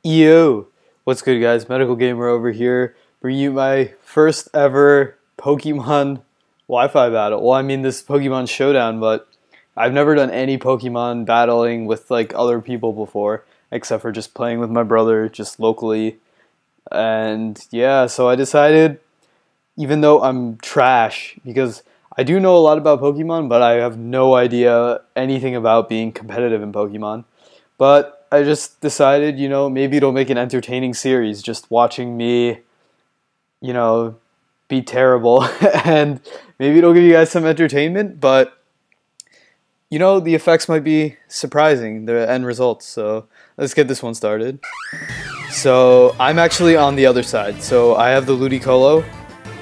Yo, what's good, guys? Medical Gamer over here, bringing you my first ever Pokemon Wi-Fi battle. Well, I mean this Pokemon Showdown, but I've never done any Pokemon battling with like other people before, except for just playing with my brother just locally. And yeah, so I decided, even though I'm trash, because I do know a lot about Pokemon, but I have no idea anything about being competitive in Pokemon. But I just decided, maybe it'll make an entertaining series, just watching me, you know, be terrible. And maybe it'll give you guys some entertainment, but, the effects might be surprising, the end results. So let's get this one started. So I'm actually on the other side. So I have the Ludicolo.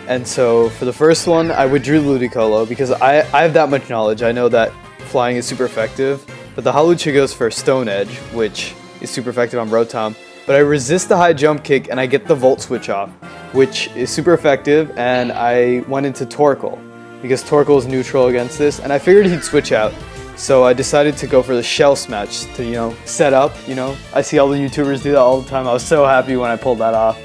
And so for the first one, I withdrew Ludicolo because I have that much knowledge. I know that flying is super effective. But the Hawlucha goes for Stone Edge, which is super effective on Rotom. But I resist the high jump kick and I get the Volt switch off, which is super effective, and I went into Torkoal because Torkoal is neutral against this, and I figured he'd switch out. So I decided to go for the Shell Smash to, set up, I see all the YouTubers do that all the time. I was so happy when I pulled that off.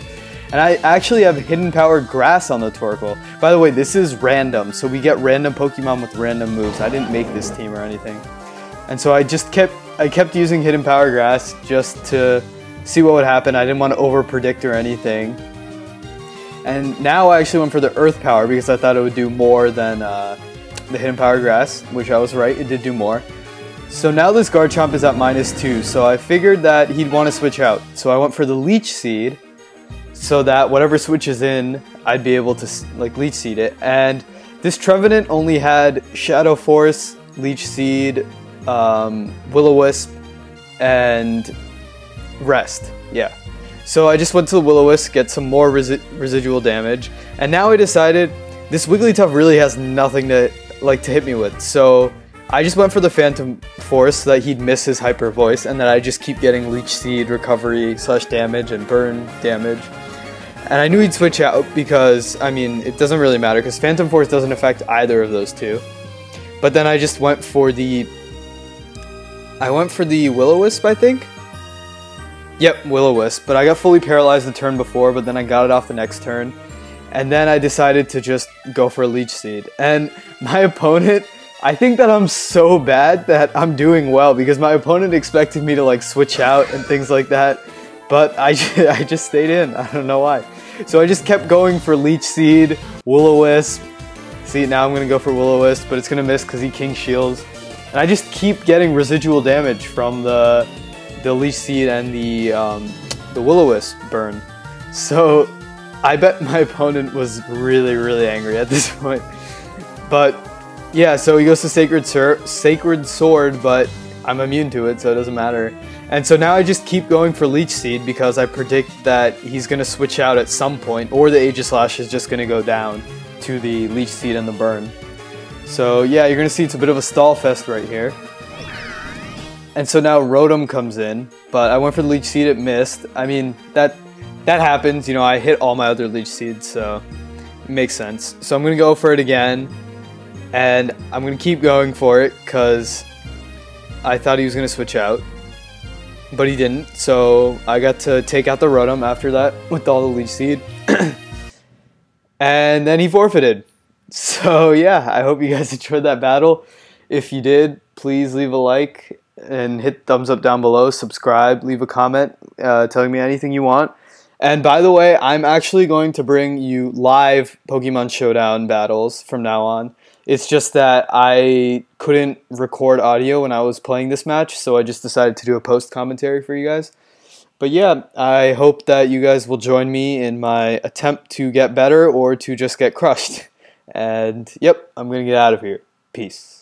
And I actually have Hidden Power Grass on the Torkoal. By the way, this is random, so we get random Pokemon with random moves. I didn't make this team or anything. And so I kept using Hidden Power Grass just to see what would happen. I didn't want to over-predict or anything. And now I actually went for the Earth Power because I thought it would do more than the Hidden Power Grass, which I was right, it did do more. So now this Garchomp is at -2, so I figured that he'd want to switch out. So I went for the Leech Seed, so that whatever switches in, I'd be able to Leech Seed it. And this Trevenant only had Shadow Force, Leech Seed, Will-O-Wisp, and Rest. Yeah. So I just went to the Will-O-Wisp, get some more residual damage, and now I decided this Wigglytuff really has nothing to hit me with. So I just went for the Phantom Force so that he'd miss his Hyper Voice, and then I just keep getting Leech Seed, Recovery, / damage, and Burn damage. And I knew he'd switch out because, I mean, it doesn't really matter because Phantom Force doesn't affect either of those two. But then I just went for the Will-O-Wisp, I think? Yep, Will-O-Wisp. But I got fully paralyzed the turn before, but then I got it off the next turn. And then I decided to just go for a Leech Seed. And my opponent, I think that I'm so bad that I'm doing well, because my opponent expected me to switch out and things like that. But I just stayed in. I don't know why. So I just kept going for Leech Seed, Will-O-Wisp. See, now I'm going to go for Will-O-Wisp, but it's going to miss because he King Shields. And I just keep getting residual damage from the Leech Seed and the Will-O-Wisp burn. So I bet my opponent was really, really angry at this point. But yeah, so he goes to Sacred Sword, but I'm immune to it, so it doesn't matter. And so now I just keep going for Leech Seed because I predict that he's going to switch out at some point, or the Aegislash is just going to go down to the Leech Seed and the burn. So yeah, you're going to see it's a bit of a stall fest right here. And so now Rotom comes in, but I went for the Leech Seed, it missed. I mean, that happens, I hit all my other Leech Seeds, so it makes sense. So I'm going to go for it again, and I'm going to keep going for it because I thought he was going to switch out. But he didn't, so I got to take out the Rotom after that with all the Leech Seed. And then he forfeited. So yeah, I hope you guys enjoyed that battle. If you did, please leave a like and hit thumbs up down below, subscribe, leave a comment telling me anything you want. And by the way, I'm actually going to bring you live Pokemon Showdown battles from now on. It's just that I couldn't record audio when I was playing this match, so I just decided to do a post commentary for you guys. But yeah, I hope that you guys will join me in my attempt to get better or to just get crushed. And yep, I'm going to get out of here. Peace.